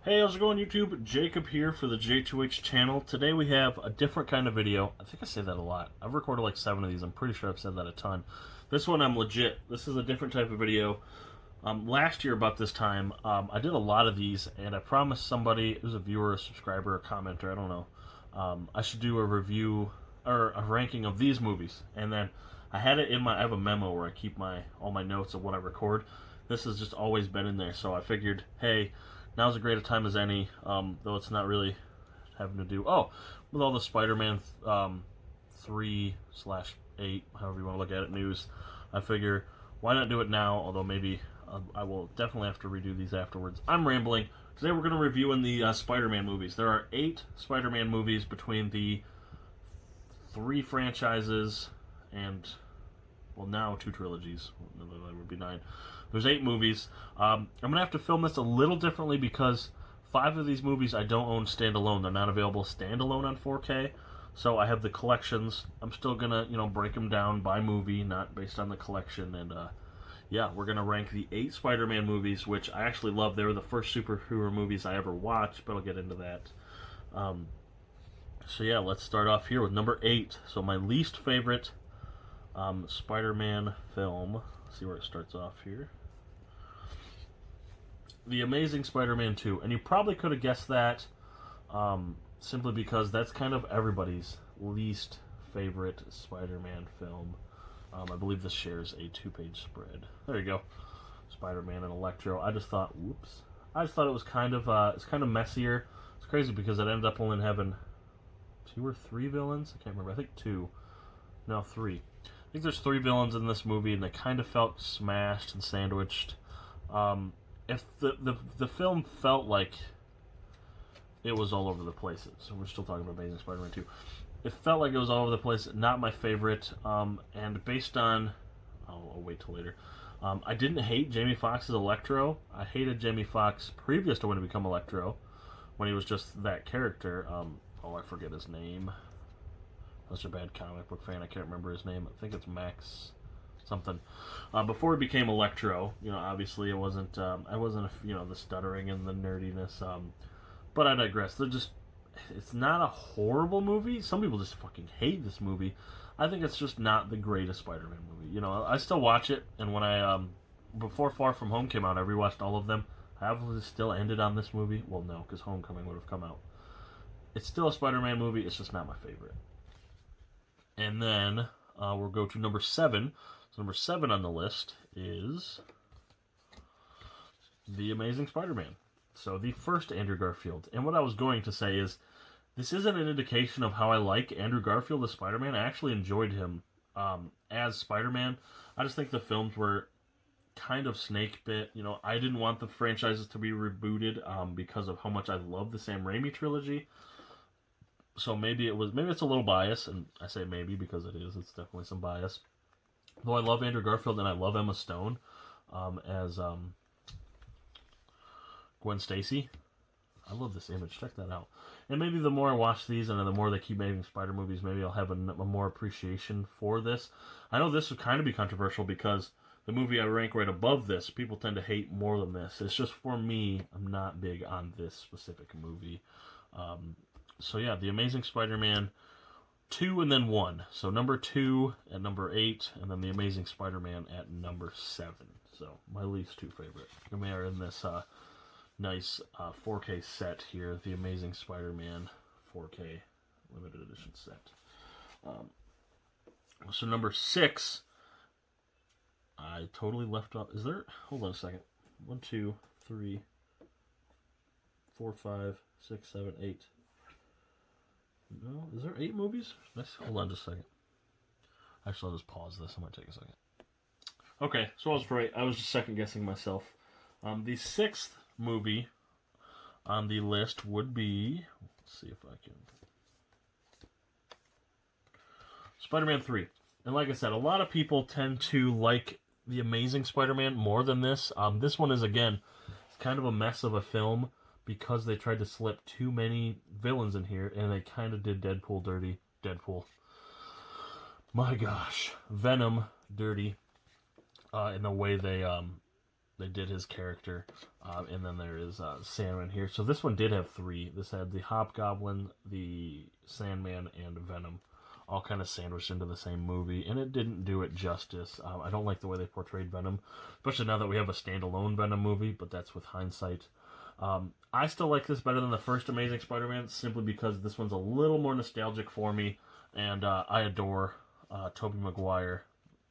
Hey, how's it going, YouTube? Jacob here for the JTwoH channel. Today we have a different kind of video. I think I say that a lot. I've recorded like 7 of these. I'm pretty sure I've said that a ton. This one I'm legit. This is a different type of video. Last year about this time, I did a lot of these, and I promised somebody, it was a viewer, a subscriber, a commenter, I don't know, I should do a review or a ranking of these movies. And then I had it in I have a memo where I keep all my notes of what I record. This has just always been in there, so I figured, hey, now's as great a time as any, though it's not really having to do... Oh, with all the Spider-Man 3/8, however you want to look at it, news, I figure, why not do it now, although maybe I will definitely have to redo these afterwards. I'm rambling. Today we're going to review in the Spider-Man movies. There are 8 Spider-Man movies between the 3 franchises and, well, now 2 trilogies. That would be 9. There's 8 movies. I'm going to have to film this a little differently because 5 of these movies I don't own standalone. They're not available standalone on 4K. So I have the collections. I'm still going to, break them down by movie, not based on the collection. And, yeah, we're going to rank the 8 Spider-Man movies, which I actually love. They were the first superhero movies I ever watched, but I'll get into that. So, yeah, let's start off here with number 8. So my least favorite Spider-Man film. Let's see where it starts off here. The Amazing Spider-Man 2. And you probably could have guessed that simply because that's kind of everybody's least favorite Spider-Man film. I believe this shares a 2-page spread. There you go. Spider-Man and Electro. I just thought, whoops. I just thought it was kind of messier. It's crazy because it ended up only having 2 or 3 villains. I can't remember. I think 2. No, 3. I think there's 3 villains in this movie, and they kind of felt smashed and sandwiched. If the film felt like it was all over the place, so we're still talking about Amazing Spider-Man 2. It felt like it was all over the place. Not my favorite. And based on, I'll wait till later. I didn't hate Jamie Foxx's Electro. I hated Jamie Foxx previous to when he became Electro, when he was just that character. I forget his name. I'm such a bad comic book fan. I can't remember his name. I think it's Max something. Before he became Electro, obviously it wasn't. I wasn't, the stuttering and the nerdiness. But I digress. It's not a horrible movie. Some people just fucking hate this movie. I think it's just not the greatest Spider-Man movie. I still watch it, and when before Far From Home came out, I rewatched all of them. I obviously still ended on this movie. Well, no, because Homecoming would have come out. It's still a Spider-Man movie. It's just not my favorite. And then we'll go to number 7. So number 7 on the list is The Amazing Spider-Man. So the first Andrew Garfield. And what I was going to say is, this isn't an indication of how I like Andrew Garfield as Spider-Man. I actually enjoyed him as Spider-Man. I just think the films were kind of snake bit. I didn't want the franchises to be rebooted because of how much I love the Sam Raimi trilogy. So maybe it's a little bias, and I say maybe because it is. It's definitely some bias. Though I love Andrew Garfield and I love Emma Stone as Gwen Stacy. I love this image. Check that out. And maybe the more I watch these and the more they keep making Spider movies, maybe I'll have a more appreciation for this. I know this would kind of be controversial because the movie I rank right above this, people tend to hate more than this. It's just, for me, I'm not big on this specific movie. So yeah, The Amazing Spider-Man 2 and then 1. So number 2 at number 8, and then The Amazing Spider-Man at number 7. So my least 2 favorite. And we are in this nice 4K set here, The Amazing Spider-Man 4K limited edition set. So number 6, I totally left off. Is there? Hold on a second. 1, 2, 3, 4, 5, 6, 7, 8. No, is there 8 movies? Hold on just a second. Actually, I'll just pause this. I might take a second. Okay, so I was right. I was just second guessing myself. The 6th movie on the list would be, let's see if I can, Spider-Man 3. And like I said, a lot of people tend to like The Amazing Spider-Man more than this. This one is, again, kind of a mess of a film because they tried to slip too many villains in here, and they kind of did Deadpool dirty. Deadpool. My gosh. Venom dirty in the way they they did his character. And then there is Sandman here. So this one did have 3. This had the Hobgoblin, the Sandman, and Venom, all kind of sandwiched into the same movie, and it didn't do it justice. I don't like the way they portrayed Venom, especially now that we have a standalone Venom movie, but that's with hindsight. I still like this better than the first Amazing Spider-Man, simply because this one's a little more nostalgic for me, and I adore Tobey Maguire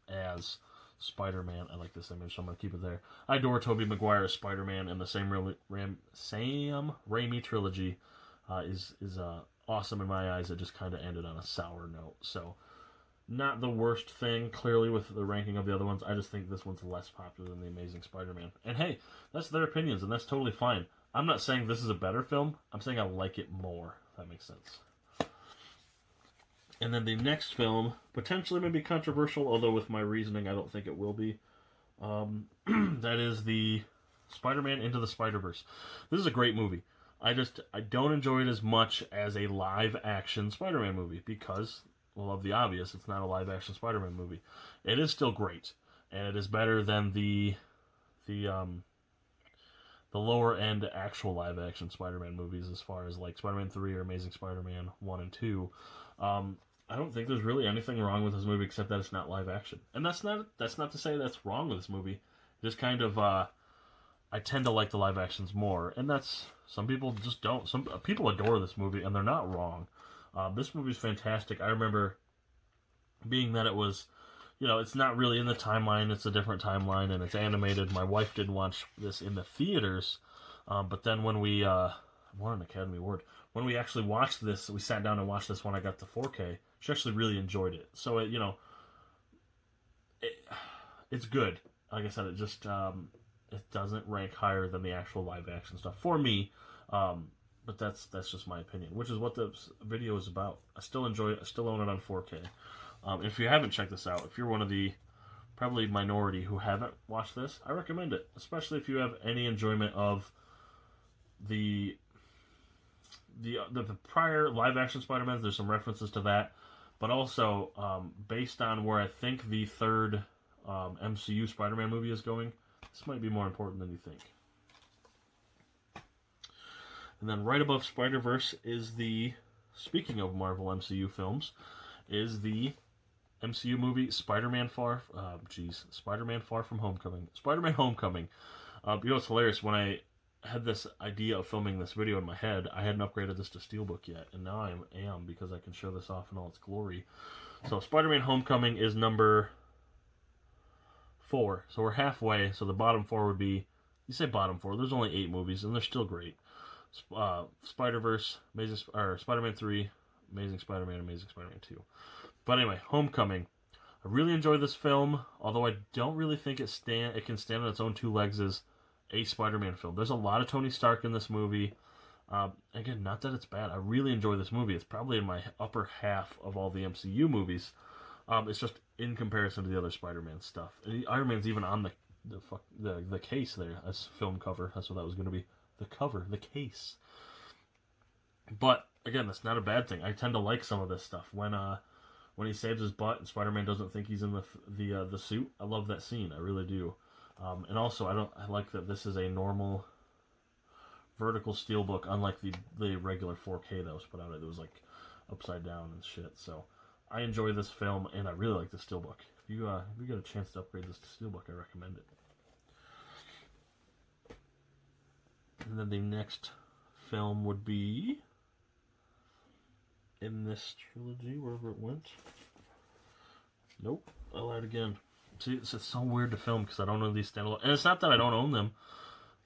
as Spider-Man. I like this image, so I'm going to keep it there. I adore Tobey Maguire as Spider-Man, and the Sam Raimi trilogy is awesome in my eyes. It just kind of ended on a sour note. So, not the worst thing, clearly, with the ranking of the other ones. I just think this one's less popular than The Amazing Spider-Man. And hey, that's their opinions, and that's totally fine. I'm not saying this is a better film. I'm saying I like it more, if that makes sense. And then the next film, potentially may be controversial, although with my reasoning, I don't think it will be. That is the Spider-Man Into the Spider-Verse. This is a great movie. I don't enjoy it as much as a live-action Spider-Man movie because, well, of the obvious, it's not a live-action Spider-Man movie. It is still great, and it is better than the lower-end actual live-action Spider-Man movies, as far as like Spider-Man 3 or Amazing Spider-Man 1 and 2. I don't think there's really anything wrong with this movie except that it's not live-action, and that's not to say that's wrong with this movie. Just kind of I tend to like the live actions more, and that's, some people just don't. Some people adore this movie, and they're not wrong. This movie's fantastic. I remember being that it was, it's not really in the timeline, it's a different timeline, and it's animated. My wife didn't watch this in the theaters, but then when we, won an Academy Award, when we actually watched this, we sat down and watched this when I got the 4K, she actually really enjoyed it. So, it's good. Like I said, it just, it doesn't rank higher than the actual live action stuff for me, but that's just my opinion, which is what the video is about. I still enjoy it. I still own it on 4K. If you haven't checked this out, if you're one of the probably minority who haven't watched this, I recommend it, especially if you have any enjoyment of the prior live action Spider-Man. There's some references to that, but also based on where I think the third MCU Spider-Man movie is going, this might be more important than you think. And then right above Spider-Verse is speaking of Marvel MCU films, is the MCU movie Spider-Man Far From Homecoming. Spider-Man Homecoming. It's hilarious. When I had this idea of filming this video in my head, I hadn't upgraded this to Steelbook yet, and now I am, because I can show this off in all its glory. So Spider-Man Homecoming is number 4. So we're halfway. So the bottom 4 would be, you say bottom 4, there's only 8 movies, and they're still great. Spider-Verse, Spider-Man 3, Amazing Spider-Man, Amazing Spider-Man 2. But anyway, Homecoming. I really enjoy this film, although I don't really think it can stand on its own 2 legs as a Spider-Man film. There's a lot of Tony Stark in this movie. Again, not that it's bad. I really enjoy this movie. It's probably in my upper half of all the MCU movies. It's just in comparison to the other Spider-Man stuff. Iron Man's even on the case there as film cover. That's what that was going to be. The cover, the case. But again, that's not a bad thing. I tend to like some of this stuff. When he saves his butt and Spider-Man doesn't think he's in the suit, I love that scene. I really do. And also, I like that this is a normal vertical steelbook, unlike the regular 4K that was put out. It was like upside down and shit. So I enjoy this film, and I really like the steelbook. If you get a chance to upgrade this to steelbook, I recommend it. And then the next film would be in this trilogy, wherever it went. Nope, I lied again. See, it's so weird to film because I don't own these standalone. And it's not that I don't own them,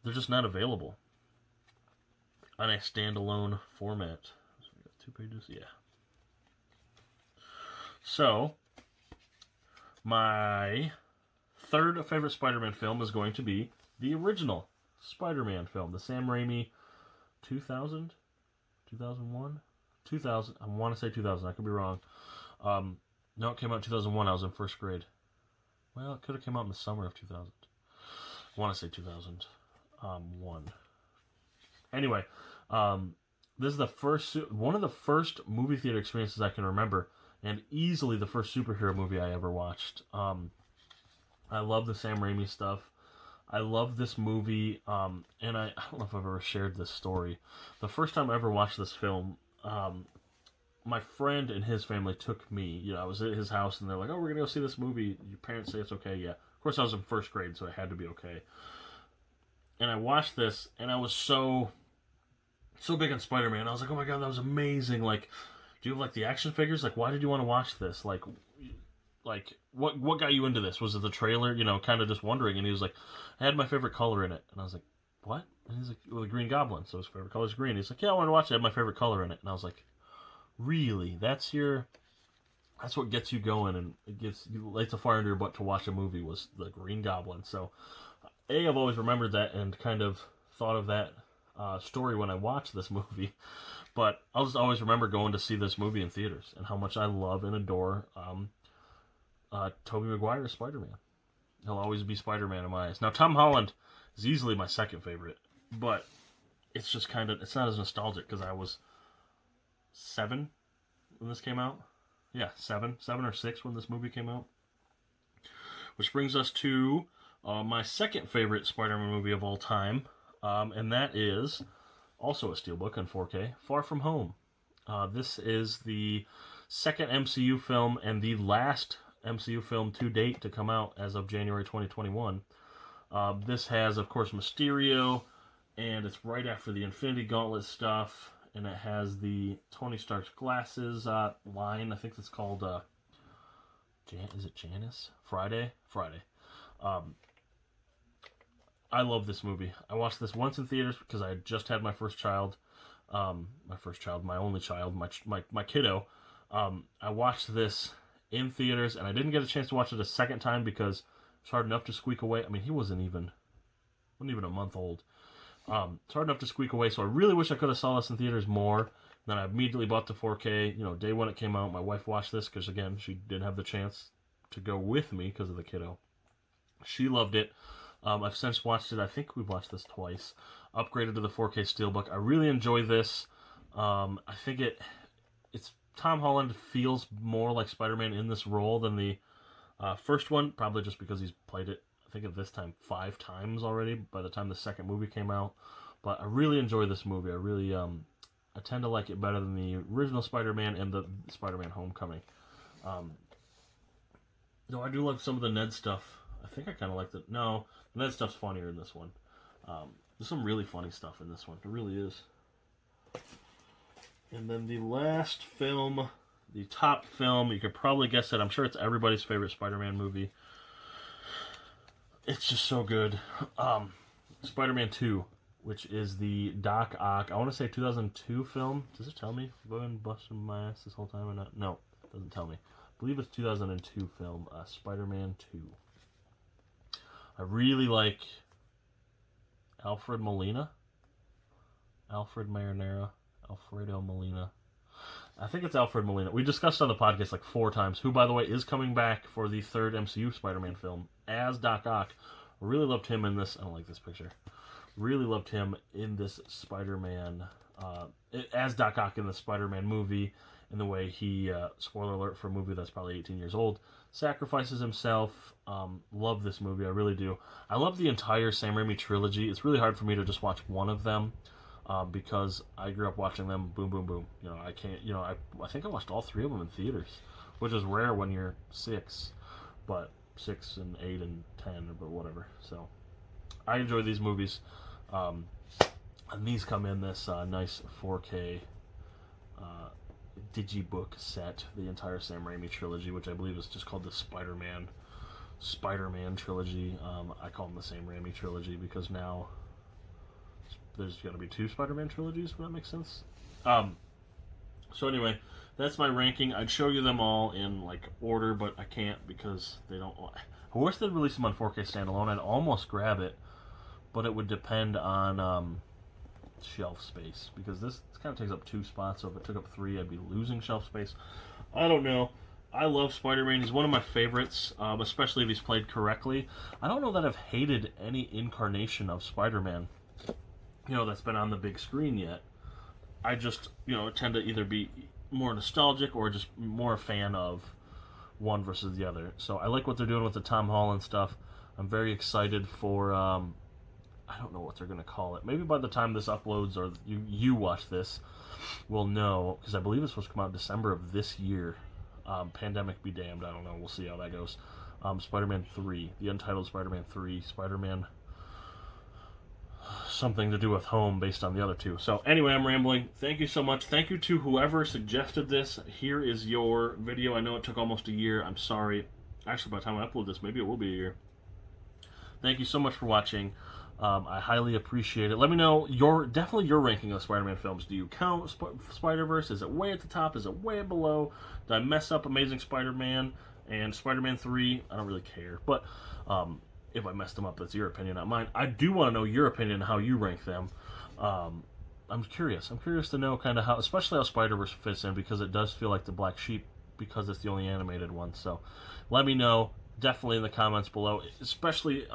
they're just not available on a standalone format. So we got 2 pages, yeah. So, my third favorite Spider-Man film is going to be the original Spider-Man film, the Sam Raimi 2000, 2001, 2000. I want to say 2000. I could be wrong. No, it came out in 2001. I was in first grade. Well, it could have come out in the summer of 2000. I want to say 2001. Anyway, this is one of the first movie theater experiences I can remember, and easily the first superhero movie I ever watched. I love the Sam Raimi stuff. I love this movie, and I don't know if I've ever shared this story. The first time I ever watched this film, my friend and his family took me. You know, I was at his house, and they're like, "Oh, we're gonna go see this movie. Your parents say it's okay." Yeah, of course I was in first grade, so it had to be okay. And I watched this, and I was so big on Spider-Man. I was like, "Oh my god, that was amazing!" Like, do you have like the action figures? Like, why did you want to watch this? Like what got you into this? Was it the trailer? You know, kind of just wondering. And he was like, I had my favorite color in it, and I was like, what? And he's like, well, the Green Goblin. So his favorite color is green. He's like, yeah, I wanted to watch it. I had my favorite color in it, and I was like, really? That's what gets you going, and it lights a fire under your butt to watch a movie. Was the Green Goblin? So, I've always remembered that and kind of thought of that story when I watched this movie. But I'll just always remember going to see this movie in theaters and how much I love and adore Tobey Maguire's Spider-Man. He'll always be Spider-Man in my eyes. Now, Tom Holland is easily my second favorite, but it's just it's not as nostalgic because I was 7 when this came out. Yeah, 7 or 6 when this movie came out. Which brings us to my second favorite Spider-Man movie of all time, and that is also a steelbook in 4K, Far From Home. This is the second MCU film and the last MCU film to date to come out as of January 2021. This has, of course, Mysterio, and it's right after the Infinity Gauntlet stuff, and it has the Tony Stark's glasses line. I think it's called, is it Janice? Friday? I love this movie. I watched this once in theaters because I had just had my first child. My only child, my kiddo. I watched this in theaters, and I didn't get a chance to watch it a second time because it's hard enough to squeak away. I mean, he wasn't even a month old. It's hard enough to squeak away, so I really wish I could have saw this in theaters more. Then I immediately bought the 4K. You know, day when it came out, my wife watched this because, again, she didn't have the chance to go with me because of the kiddo. She loved it. I've since watched it. I think we've watched this twice. Upgraded to the 4K Steelbook. I really enjoy this. I think it's Tom Holland feels more like Spider-Man in this role than the first one, probably just because he's played it, I think at this time, 5 times already by the time the second movie came out. But I really enjoy this movie. I tend to like it better than the original Spider-Man and the SpiderMan Homecoming. No, I do like some of the Ned stuff. I think I kind of like the... No, the Ned stuff's funnier in this one. There's some really funny stuff in this one. It really is. And then the last film, the top film, you could probably guess it. I'm sure it's everybody's favorite Spider-Man movie. It's just so good. Spider-Man 2, which is the Doc Ock, I want to say 2002 film. Does it tell me if I've been busting my ass this whole time or not? No, it doesn't tell me. I believe it's 2002 film, Spider-Man 2. I really like Alfredo Molina. I think it's Alfred Molina. We discussed on the podcast like 4 times, who, by the way, is coming back for the 3rd MCU Spider-Man film as Doc Ock. Really loved him in this. I don't like this picture. Really loved him in this Spider-Man, as Doc Ock in the Spider-Man movie, in the way he, spoiler alert for a movie that's probably 18 years old, sacrifices himself. Love this movie, I really do. I love the entire Sam Raimi trilogy. It's really hard for me to just watch one of them, because I grew up watching them boom, boom, boom. You know, I can't, you know, I think I watched all 3 of them in theaters, which is rare when you're 6, but 6 and 8 and 10, but whatever. So, I enjoy these movies. And these come in this nice 4K digibook set, the entire Sam Raimi trilogy, which I believe is just called the Spider-Man trilogy. I call them the Sam Raimi trilogy because now there's going to be 2 Spider-Man trilogies, if that makes sense. So anyway, that's my ranking. I'd show you them all in like order, but I can't because they don't... I wish they'd release them on 4K standalone. I'd almost grab it, but it would depend on shelf space, because this kind of takes up 2 spots, so if it took up 3, I'd be losing shelf space. I don't know. I love Spider-Man. He's one of my favorites, especially if he's played correctly. I don't know that I've hated any incarnation of Spider-Man, you know, that's been on the big screen yet. I just, you know, tend to either be more nostalgic or just more a fan of one versus the other. So I like what they're doing with the Tom Holland stuff. I'm very excited for, I don't know what they're going to call it. Maybe by the time this uploads or you watch this, we'll know, because I believe it's supposed to come out in December of this year. Pandemic be damned, I don't know, we'll see how that goes. Spider-Man 3, the untitled Spider-Man 3, Spider-Man something to do with home based on the other two. So anyway, I'm rambling. Thank you so much. Thank you to whoever suggested this. Here is your video. I know it took almost a year. I'm sorry. Actually, by the time I upload this, maybe it will be a year. Thank you so much for watching. I highly appreciate it. Let me know definitely your ranking of Spider-Man films. Do you count Spider-Verse? Is it way at the top? Is it way below? Did I mess up Amazing Spider-Man and Spider-Man 3? I don't really care. But if I messed them up, that's your opinion, not mine. I do want to know your opinion, how you rank them. I'm curious. I'm curious to know kind of how, especially how Spider-Verse fits in, because it does feel like the black sheep because it's the only animated one. So let me know definitely in the comments below, especially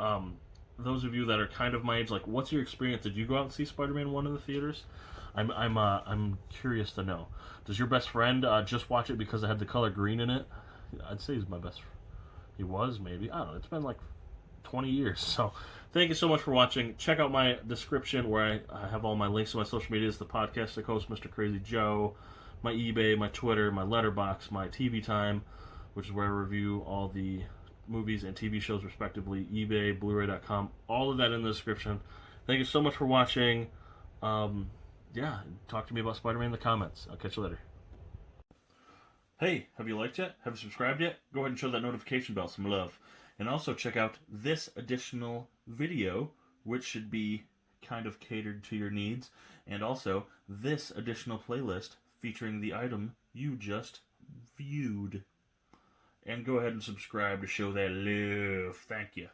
those of you that are kind of my age. Like, what's your experience? Did you go out and see Spider-Man 1 in the theaters? I'm curious to know. Does your best friend just watch it because it had the color green in it? I'd say he's my best friend. He was, maybe. I don't know. It's been like 20 years. So thank you so much for watching. Check out my description where I have all my links to my social medias, the podcast, the host, Mr. Crazy Joe, my eBay, my Twitter, my Letterboxd, my TV Time, which is where I review all the movies and TV shows respectively, eBay, Blu-ray.com, all of that in the description. Thank you so much for watching. Yeah, talk to me about Spider-Man in the comments. I'll catch you later. Hey, have you liked yet? Have you subscribed yet? Go ahead and show that notification bell some love. And also check out this additional video, which should be kind of catered to your needs, and also this additional playlist featuring the item you just viewed. And go ahead and subscribe to show that love. Thank you.